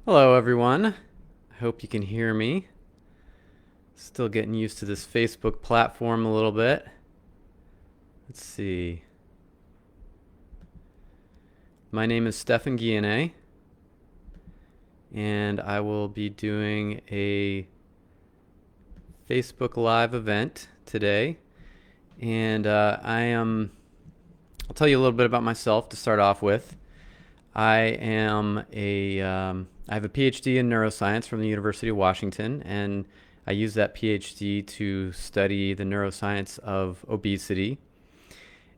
Hello, everyone. I hope you can hear me. Still getting used to this Facebook platform a little bit. Let's see. My name is Stephan Guyanet, and I will be doing a Facebook Live event today. And I'll tell you a little bit about myself to start off with. I have a PhD in neuroscience from the University of Washington, and I use that PhD to study the neuroscience of obesity.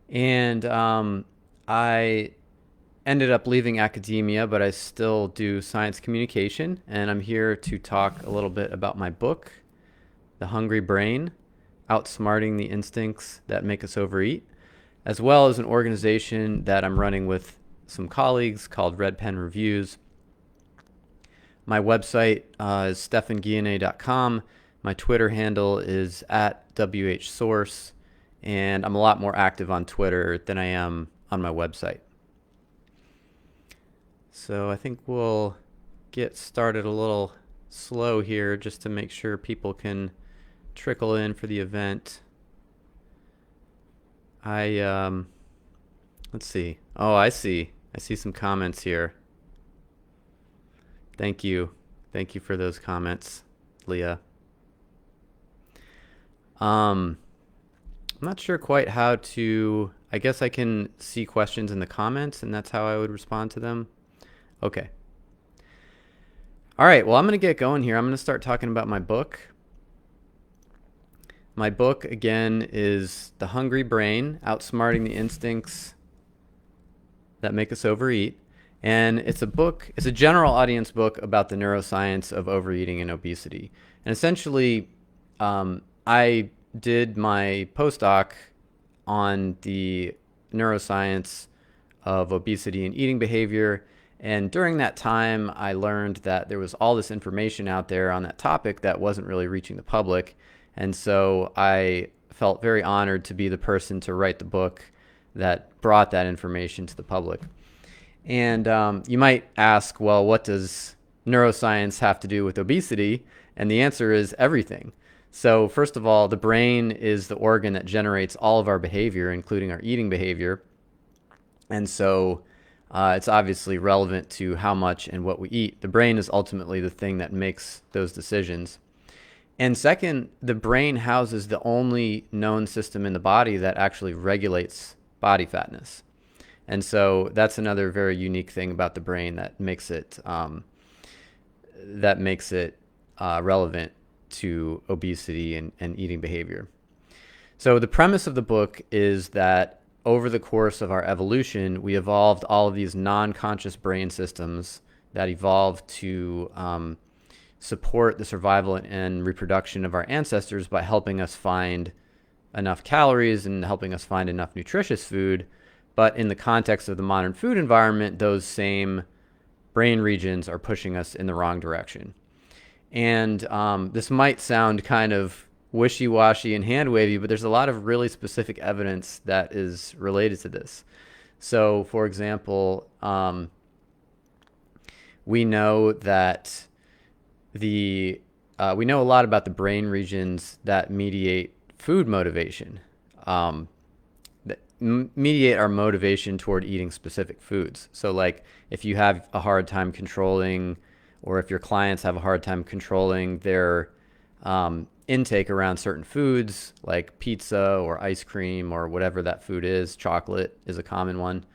And I ended up leaving academia, but I still do science communication, and I'm here to talk a little bit about my book, The Hungry Brain: Outsmarting the Instincts That Make Us Overeat, as well as an organization that I'm running with some colleagues called Red Pen Reviews. My website is stephanguyanet.com. My Twitter handle is at WHSource, and I'm a lot more active on Twitter than I am on my website. So I think we'll get started a little slow here just to make sure people can trickle in for the event. Let's see. Oh, I see. I see some comments here. Thank you. Thank you for those comments, Leah. I'm not sure quite how to. I guess I can see questions in the comments, and that's how I would respond to them. Okay. All right. Well, I'm going to get going here. I'm going to start talking about my book. My book, again, is The Hungry Brain: Outsmarting the Instincts That Make Us Overeat. And it's a general audience book about the neuroscience of overeating and obesity. And essentially, I did my postdoc on the neuroscience of obesity and eating behavior. And during that time, I learned that there was all this information out there on that topic that wasn't really reaching the public. And so I felt very honored to be the person to write the book that brought that information to the public. And you might ask, well, what does neuroscience have to do with obesity? And the answer is everything. So first of all, the brain is the organ that generates all of our behavior, including our eating behavior. And so it's obviously relevant to how much and what we eat. The brain is ultimately the thing that makes those decisions. And second, the brain houses the only known system in the body that actually regulates body fatness. And so that's another very unique thing about the brain that makes it relevant to obesity and eating behavior. So the premise of the book is that over the course of our evolution, we evolved all of these non-conscious brain systems that evolved to support the survival and reproduction of our ancestors by helping us find enough calories and helping us find enough nutritious food. But in the context of the modern food environment, those same brain regions are pushing us in the wrong direction. And this might sound kind of wishy-washy and hand-wavy, but there's a lot of really specific evidence that is related to this. So, for example, we know that we know a lot about the brain regions that mediate food motivation, that mediate our motivation toward eating specific foods. So like if you have a hard time controlling, or if your clients have a hard time controlling their intake around certain foods like pizza or ice cream or whatever that food is, chocolate is a common one.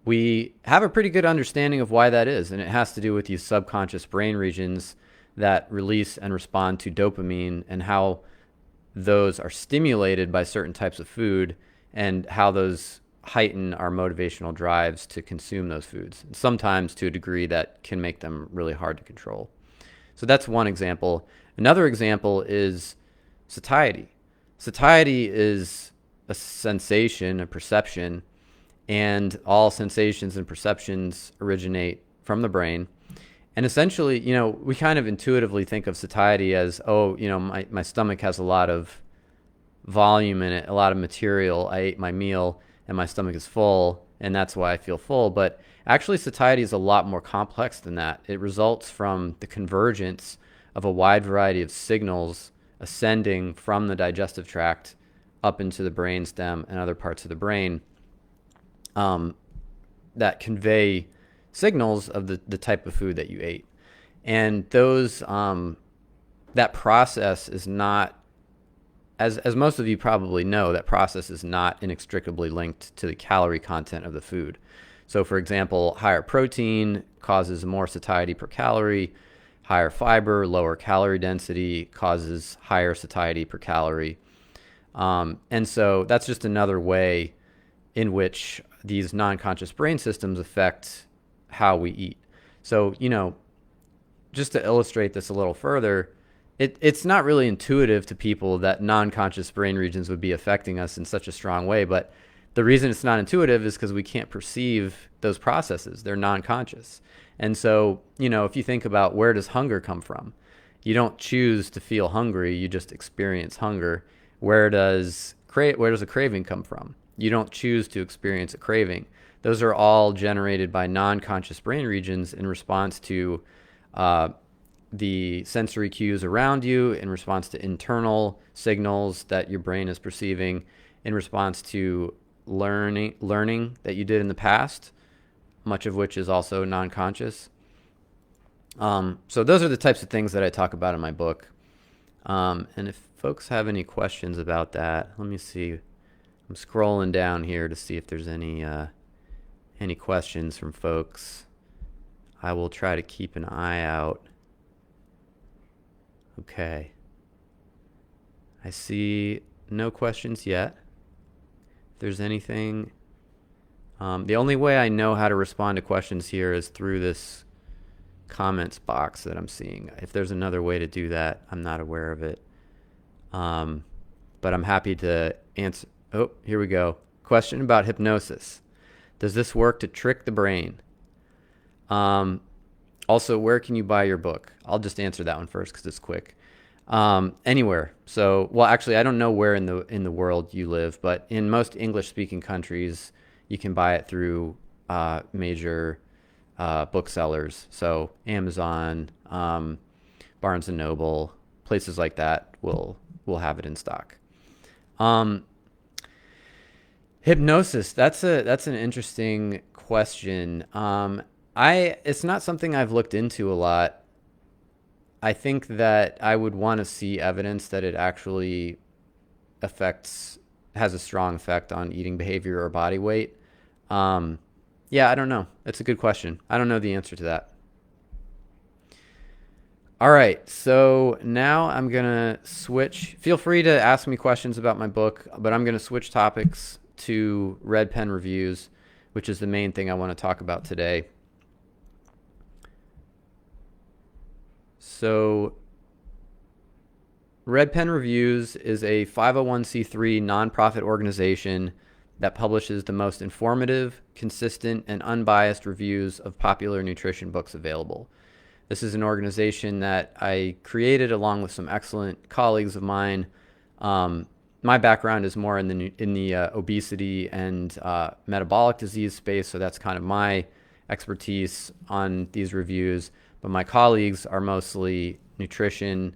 We have a pretty good understanding of why that is, and it has to do with these subconscious brain regions that release and respond to dopamine, and how those are stimulated by certain types of food, and how those heighten our motivational drives to consume those foods, sometimes to a degree that can make them really hard to control. So that's one example. Another example is satiety. Satiety is a sensation, a perception, and all sensations and perceptions originate from the brain. And essentially, we kind of intuitively think of satiety as, my stomach has a lot of volume in it, a lot of material. I ate my meal and my stomach is full, and that's why I feel full. But actually, satiety is a lot more complex than that. It results from the convergence of a wide variety of signals ascending from the digestive tract up into the brainstem and other parts of the brain, that convey signals of the type of food that you ate. And those that process is not, as most of you probably know, that process is not inextricably linked to the calorie content of the food. So for example, higher protein causes more satiety per calorie. Higher fiber, lower calorie density causes higher satiety per calorie. And so that's just another way in which these non-conscious brain systems affect how we eat. So, just to illustrate this a little further, it's not really intuitive to people that non-conscious brain regions would be affecting us in such a strong way. But the reason it's not intuitive is because we can't perceive those processes. They're non-conscious. And so, if you think about, where does hunger come from? You don't choose to feel hungry. You just experience hunger. Where does a craving come from? You don't choose to experience a craving. Those are all generated by non-conscious brain regions in response to the sensory cues around you, in response to internal signals that your brain is perceiving, in response to learning that you did in the past, much of which is also non-conscious. So those are the types of things that I talk about in my book. And if folks have any questions about that, let me see. I'm scrolling down here to see if there's any questions from folks. I will try to keep an eye out. Okay. I see no questions yet. If there's anything, the only way I know how to respond to questions here is through this comments box that I'm seeing. If there's another way to do that, I'm not aware of it. But I'm happy to answer. Oh, here we go. Question about hypnosis. Does this work to trick the brain? Also, where can you buy your book? I'll just answer that one first because it's quick. Anywhere. So, well, actually, I don't know where in the world you live, but in most English-speaking countries, you can buy it through major booksellers. So, Amazon, Barnes and Noble, places like that will have it in stock. Hypnosis, that's an interesting question. It's not something I've looked into a lot. I think that I would want to see evidence that it actually has a strong effect on eating behavior or body weight. Yeah, I don't know. That's a good question. I don't know the answer to that. All right, so now I'm going to switch. Feel free to ask me questions about my book, but I'm going to switch topics to Red Pen reviews, which is the main thing I want to talk about today. So Red Pen Reviews is a 501c3 nonprofit organization that publishes the most informative, consistent, and unbiased reviews of popular nutrition books available. This is an organization that I created along with some excellent colleagues of mine. My background is more in the obesity and metabolic disease space, so that's kind of my expertise on these reviews. But my colleagues are mostly nutrition,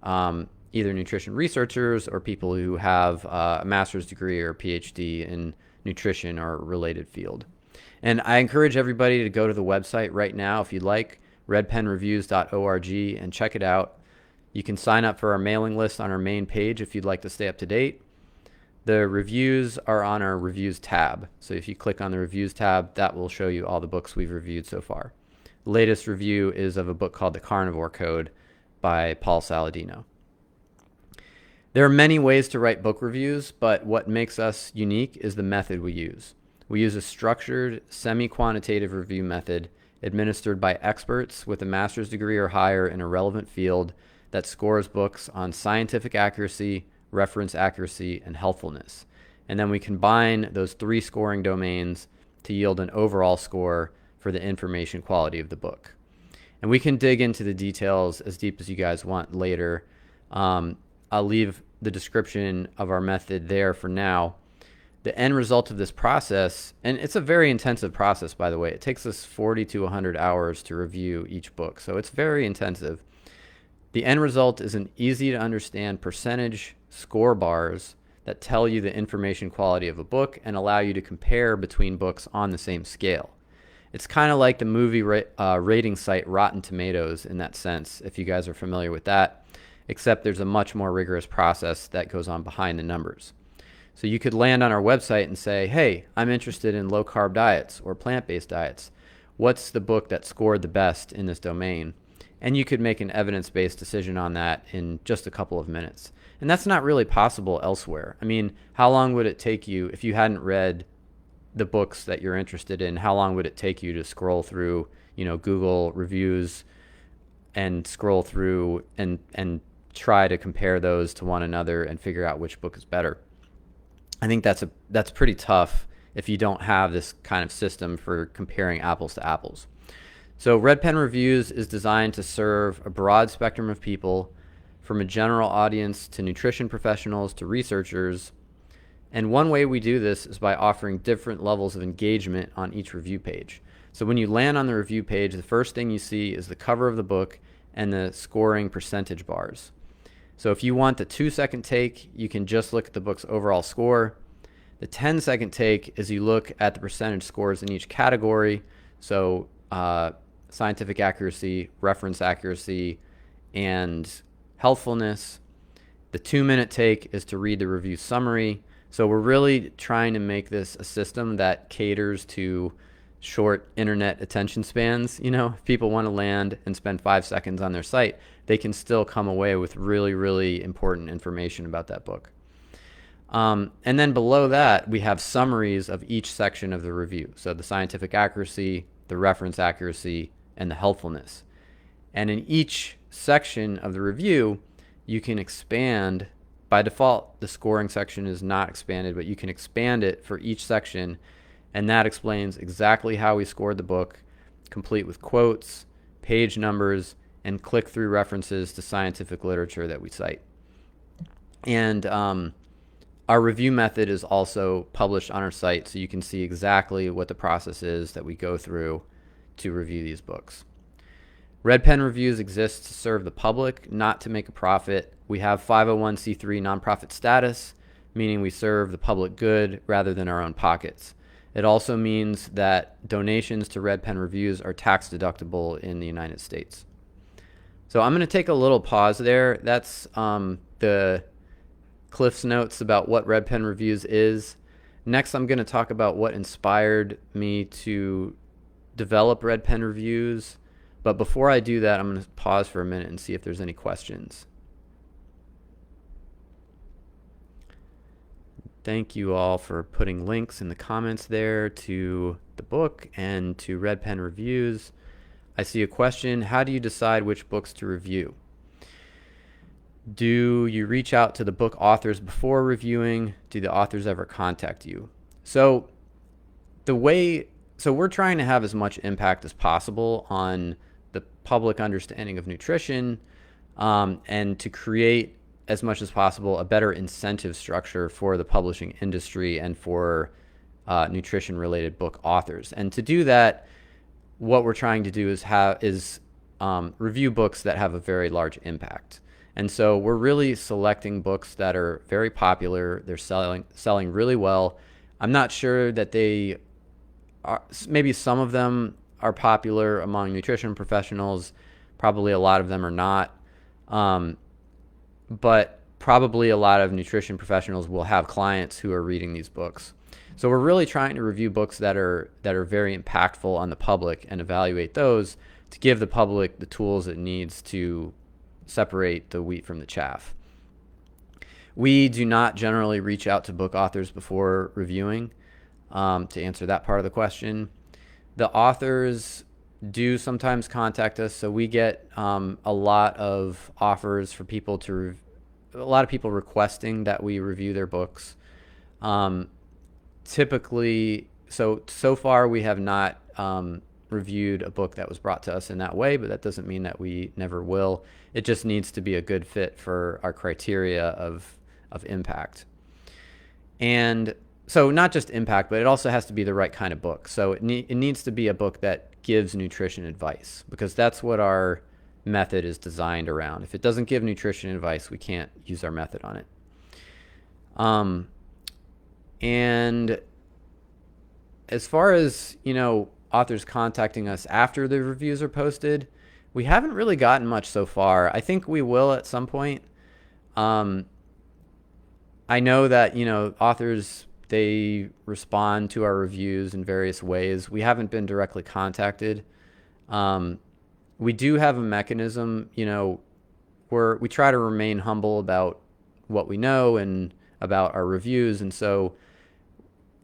either nutrition researchers or people who have a master's degree or a PhD in nutrition or a related field. And I encourage everybody to go to the website right now if you'd like, redpenreviews.org, and check it out. You can sign up for our mailing list on our main page if you'd like to stay up to date. The reviews are on our reviews tab. So if you click on the reviews tab, that will show you all the books we've reviewed so far. The latest review is of a book called The Carnivore Code by Paul Saladino. There are many ways to write book reviews, but what makes us unique is the method we use. We use a structured, semi-quantitative review method administered by experts with a master's degree or higher in a relevant field that scores books on scientific accuracy, reference accuracy, and helpfulness. And then we combine those three scoring domains to yield an overall score for the information quality of the book. And we can dig into the details as deep as you guys want later. I'll leave the description of our method there for now. The end result of this process, and it's a very intensive process, by the way. It takes us 40 to 100 hours to review each book, so it's very intensive. The end result is an easy to understand percentage score bars that tell you the information quality of a book and allow you to compare between books on the same scale. It's kind of like the movie rating site Rotten Tomatoes in that sense, if you guys are familiar with that, except there's a much more rigorous process that goes on behind the numbers. So you could land on our website and say, hey, I'm interested in low-carb diets or plant-based diets. What's the book that scored the best in this domain? And you could make an evidence-based decision on that in just a couple of minutes. And that's not really possible elsewhere. I mean, how long would it take you, if you hadn't read the books that you're interested in, how long would it take you to scroll through, Google reviews and scroll through and try to compare those to one another and figure out which book is better? I think that's pretty tough if you don't have this kind of system for comparing apples to apples. So Red Pen Reviews is designed to serve a broad spectrum of people, from a general audience to nutrition professionals to researchers. And one way we do this is by offering different levels of engagement on each review page. So when you land on the review page, the first thing you see is the cover of the book and the scoring percentage bars. So if you want the 2-second take, you can just look at the book's overall score. The 10-second take is you look at the percentage scores in each category. So scientific accuracy, reference accuracy, and healthfulness. The 2-minute take is to read the review summary. So we're really trying to make this a system that caters to short internet attention spans. If people want to land and spend 5 seconds on their site, they can still come away with really, really important information about that book. And then below that, we have summaries of each section of the review. So the scientific accuracy, the reference accuracy, and the helpfulness. And in each section of the review, you can expand. By default, the scoring section is not expanded, but you can expand it for each section, and that explains exactly how we scored the book, complete with quotes, page numbers, and click-through references to scientific literature that we cite. And our review method is also published on our site, so you can see exactly what the process is that we go through to review these books. Red Pen Reviews exists to serve the public, not to make a profit. We have 501c3 nonprofit status, meaning we serve the public good rather than our own pockets. It also means that donations to Red Pen Reviews are tax deductible in the United States. So I'm going to take a little pause there. That's the Cliff's Notes about what Red Pen Reviews is. Next, I'm going to talk about what inspired me to develop Red Pen Reviews. But before I do that, I'm going to pause for a minute and see if there's any questions. Thank you all for putting links in the comments there to the book and to Red Pen Reviews. I see a question. How do you decide which books to review? Do you reach out to the book authors before reviewing? Do the authors ever contact you? So we're trying to have as much impact as possible on the public understanding of nutrition, and to create as much as possible a better incentive structure for the publishing industry and for nutrition related book authors. And to do that, what we're trying to do is review books that have a very large impact. And so we're really selecting books that are very popular. They're selling really well. I'm not sure that they are, maybe some of them are popular among nutrition professionals. Probably a lot of them are not. But probably a lot of nutrition professionals will have clients who are reading these books. So we're really trying to review books that are very impactful on the public and evaluate those to give the public the tools it needs to separate the wheat from the chaff. We do not generally reach out to book authors before reviewing, to answer that part of the question. The authors do sometimes contact us, so we get a lot of offers for people a lot of people requesting that we review their books. Typically, so far we have not reviewed a book that was brought to us in that way, but that doesn't mean that we never will. It just needs to be a good fit for our criteria of impact. And So not just impact, but it also has to be the right kind of book. So it needs to be a book that gives nutrition advice, because that's what our method is designed around. If it doesn't give nutrition advice, we can't use our method on it. And as far as, authors contacting us after the reviews are posted, we haven't really gotten much so far. I think we will at some point. I know that, authors, they respond to our reviews in various ways. We haven't been directly contacted. We do have a mechanism, where we try to remain humble about what we know and about our reviews. And so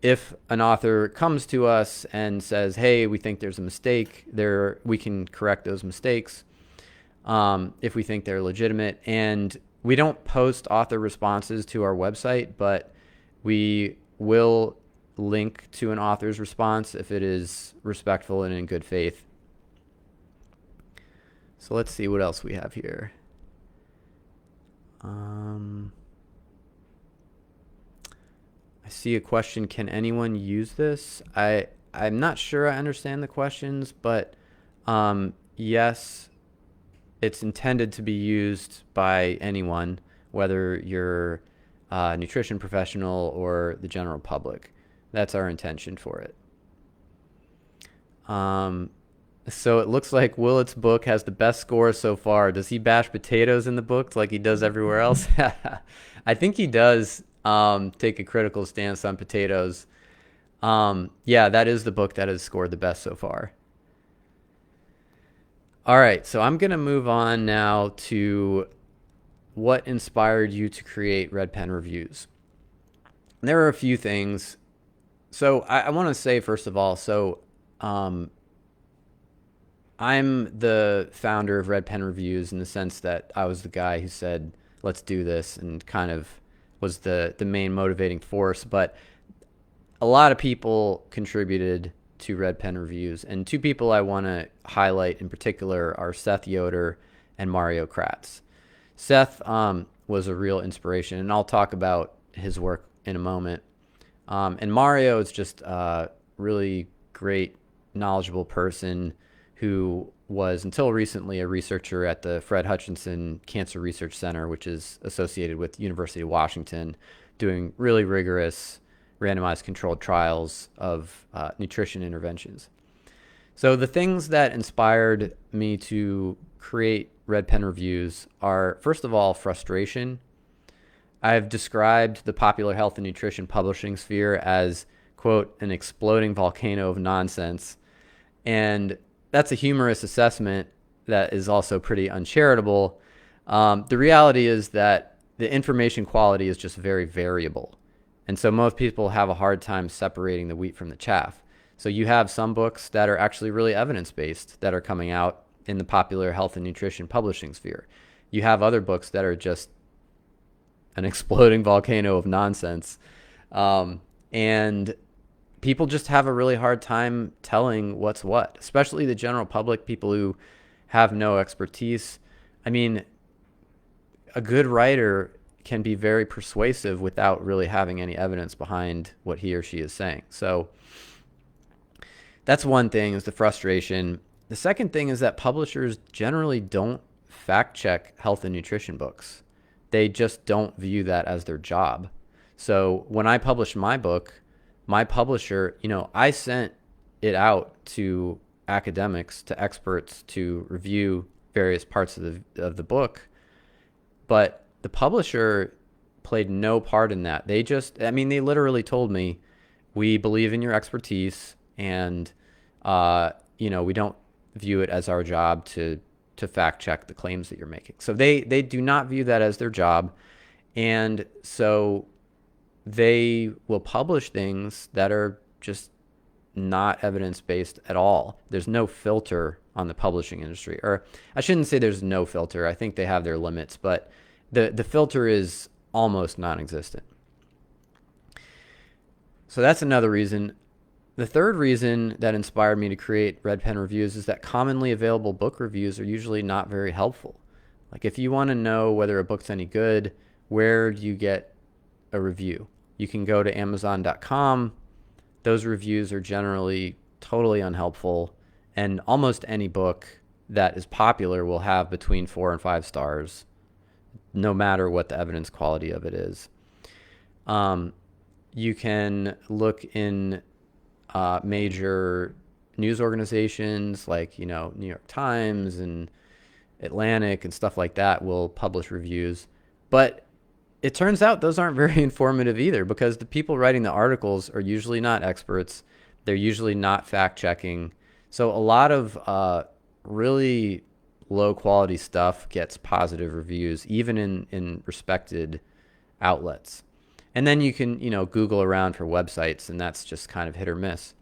if an author comes to us and says, hey, we think there's a mistake there, we can correct those mistakes if we think they're legitimate. And we don't post author responses to our website, but we will link to an author's response if it is respectful and in good faith. So let's see what else we have here. I see a question, can anyone use this? I'm not sure I understand the questions, but yes, it's intended to be used by anyone, whether you're a nutrition professional or the general public. That's our intention for it. So it looks like Willett's book has the best score so far. Does he bash potatoes in the book like he does everywhere else? I think he does take a critical stance on potatoes. Yeah, that is the book that has scored the best so far. All right, so I'm going to move on now to what inspired you to create Red Pen Reviews. There are a few things. So I want to say, first of all, I'm the founder of Red Pen Reviews in the sense that I was the guy who said, let's do this, and kind of was the main motivating force. But a lot of people contributed to Red Pen Reviews, and two people I want to highlight in particular are Seth Yoder and Mario Kratz. Seth was a real inspiration, and I'll talk about his work in a moment. And Mario is just a really great, knowledgeable person who was, until recently, a researcher at the Fred Hutchinson Cancer Research Center, which is associated with University of Washington, doing really rigorous randomized controlled trials of nutrition interventions. So the things that inspired me to create Red Pen Reviews are, first of all, frustration. I've described the popular health and nutrition publishing sphere as, quote, an exploding volcano of nonsense. And that's a humorous assessment that is also pretty uncharitable. The reality is that the information quality is just very variable. And so most people have a hard time separating the wheat from the chaff. So you have some books that are actually really evidence-based that are coming out in the popular health and nutrition publishing sphere. You have other books that are just an exploding volcano of nonsense. And people just have a really hard time telling what's what, especially the general public, people who have no expertise. I mean, a good writer can be very persuasive without really having any evidence behind what he or she is saying. So that's one thing, is the frustration. The second thing is that publishers generally don't fact check health and nutrition books. They just don't view that as their job. So when I published my book, my publisher, I sent it out to academics, to experts to review various parts of the book, but the publisher played no part in that. They literally told me, we believe in your expertise, and we don't view it as our job to fact check the claims that you're making. So they do not view that as their job, and so they will publish things that are just not evidence-based at all. There's no filter on the publishing industry. Or I shouldn't say there's no filter. I think they have their limits, but the filter is almost non-existent. So that's another reason. The third reason that inspired me to create Red Pen Reviews is that commonly available book reviews are usually not very helpful. Like, if you want to know whether a book's any good, where do you get a review? You can go to Amazon.com. Those reviews are generally totally unhelpful, and almost any book that is popular will have between 4 and 5 stars, no matter what the evidence quality of it is. You can look in major news organizations like, New York Times and Atlantic and stuff like that will publish reviews. But it turns out those aren't very informative either, because the people writing the articles are usually not experts. They're usually not fact-checking. So a lot of really low-quality stuff gets positive reviews, even in respected outlets. And then you can, Google around for websites, and that's just kind of hit or miss.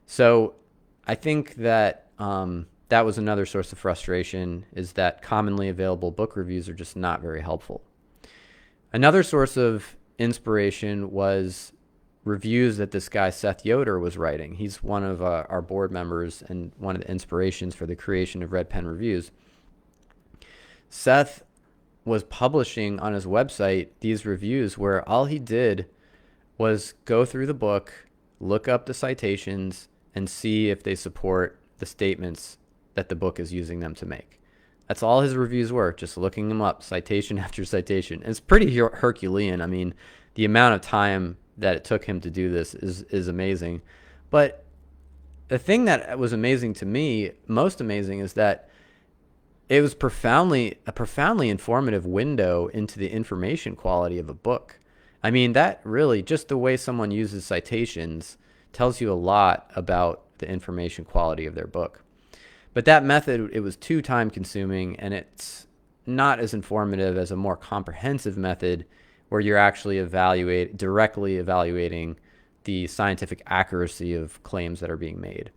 So I think that that was another source of frustration, is that commonly available book reviews are just not very helpful. Another source of inspiration was reviews that this guy Seth Yoder was writing. He's one of our board members and one of the inspirations for the creation of Red Pen Reviews. Seth was publishing on his website these reviews where all he did was go through the book, look up the citations, and see if they support the statements that the book is using them to make. That's all his reviews were, just looking them up, citation after citation. And it's pretty Herculean. I mean, the amount of time that it took him to do this is amazing. But the thing that was amazing to me, most amazing, is that it was a profoundly informative window into the information quality of a book. I mean, that really, just the way someone uses citations tells you a lot about the information quality of their book. But that method, it was too time consuming, and it's not as informative as a more comprehensive method where you're actually directly evaluating the scientific accuracy of claims that are being made.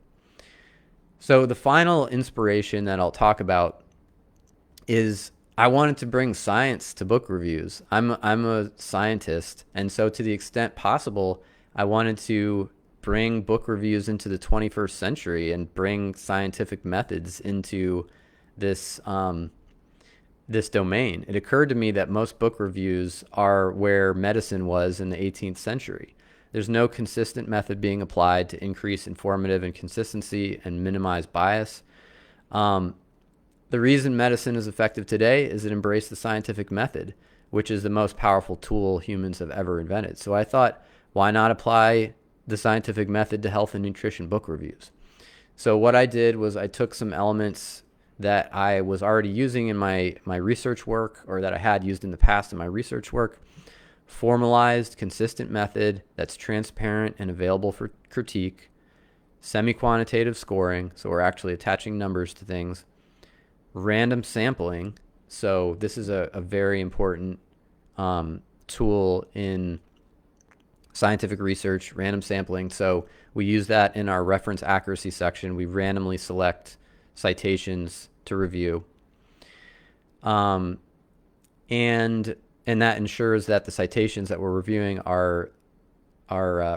So the final inspiration that I'll talk about is I wanted to bring science to book reviews. I'm a scientist, and so to the extent possible, I wanted to bring book reviews into the 21st century and bring scientific methods into this this domain. It occurred to me that most book reviews are where medicine was in the 18th century. There's no consistent method being applied to increase informative and consistency and minimize bias. The reason medicine is effective today is it embraced the scientific method, which is the most powerful tool humans have ever invented. So I thought, why not apply the scientific method to health and nutrition book reviews? So what I did was I took some elements that I was already using in my research work, or that I had used in the past in my research work, formalized, consistent method that's transparent and available for critique, semi-quantitative scoring, so we're actually attaching numbers to things, random sampling, so this is a very important tool in scientific research, random sampling. So we use that in our reference accuracy section. We randomly select citations to review. And that ensures that the citations that we're reviewing are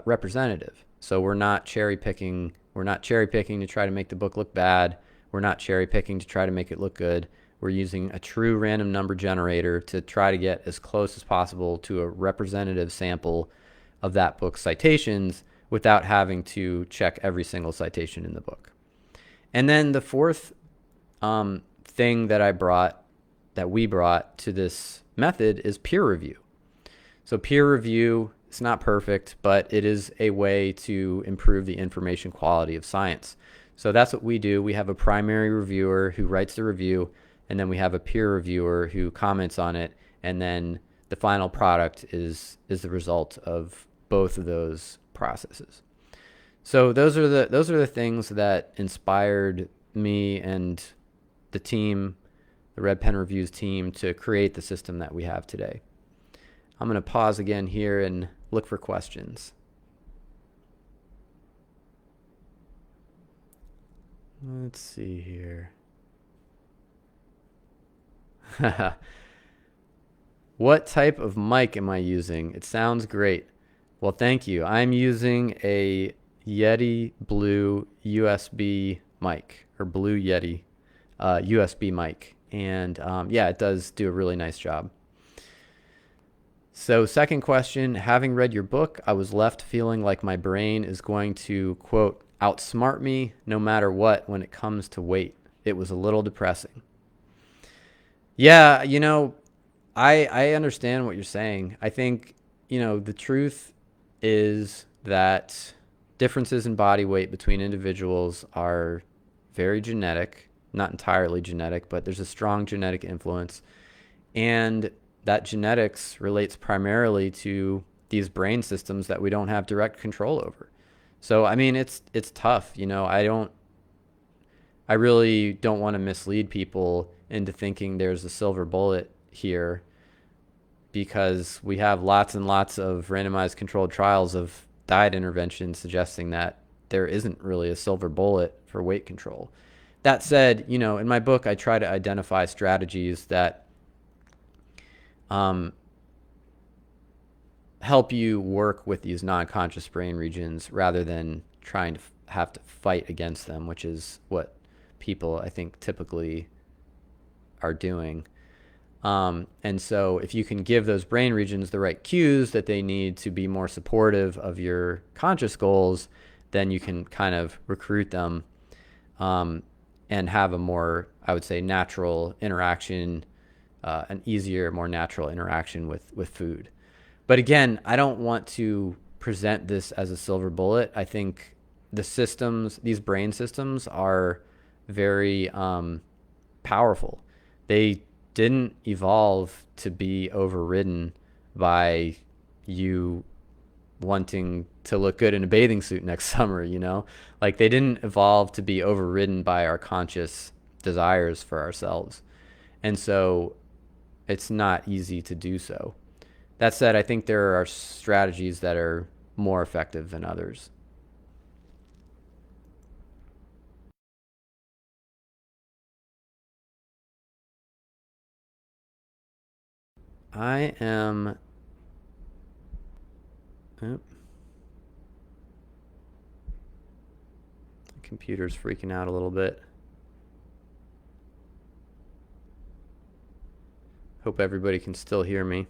representative. So we're not cherry picking to try to make the book look bad. We're not cherry picking to try to make it look good. We're using a true random number generator to try to get as close as possible to a representative sample of that book's citations without having to check every single citation in the book. And then the fourth thing that we brought to this method is peer review. So peer review, it's not perfect, but it is a way to improve the information quality of science. So that's what we do. We have a primary reviewer who writes the review, and then we have a peer reviewer who comments on it, and then the final product is the result of both of those processes. So those are the things that inspired me and the team, the Red Pen Reviews team, to create the system that we have today. I'm going to pause again here and look for questions. Let's see here. What type of mic am I using? It sounds great. Well, thank you. I'm using a Yeti Blue USB mic, or Blue Yeti USB mic. And yeah, it does do a really nice job. So, second question, having read your book, I was left feeling like my brain is going to, quote, outsmart me no matter what when it comes to weight. It was a little depressing. Yeah, I understand what you're saying. I think, the truth is that differences in body weight between individuals are very genetic, not entirely genetic, but there's a strong genetic influence. And that genetics relates primarily to these brain systems that we don't have direct control over. So, I mean, it's tough. I really don't want to mislead people into thinking there's a silver bullet here, because we have lots and lots of randomized controlled trials of diet interventions suggesting that there isn't really a silver bullet for weight control. That said, in my book, I try to identify strategies that um, help you work with these non-conscious brain regions rather than trying to have to fight against them, which is what people, I think, typically are doing. And so if you can give those brain regions the right cues that they need to be more supportive of your conscious goals, then you can kind of recruit them, and have a more, I would say, natural interaction, an easier, more natural interaction with food. But again, I don't want to present this as a silver bullet. I think these brain systems are very powerful. They didn't evolve to be overridden by you wanting to look good in a bathing suit next summer. Like, they didn't evolve to be overridden by our conscious desires for ourselves. And so it's not easy to do so. That said, I think there are strategies that are more effective than others. I am. Oh, the computer's freaking out a little bit. Hope everybody can still hear me.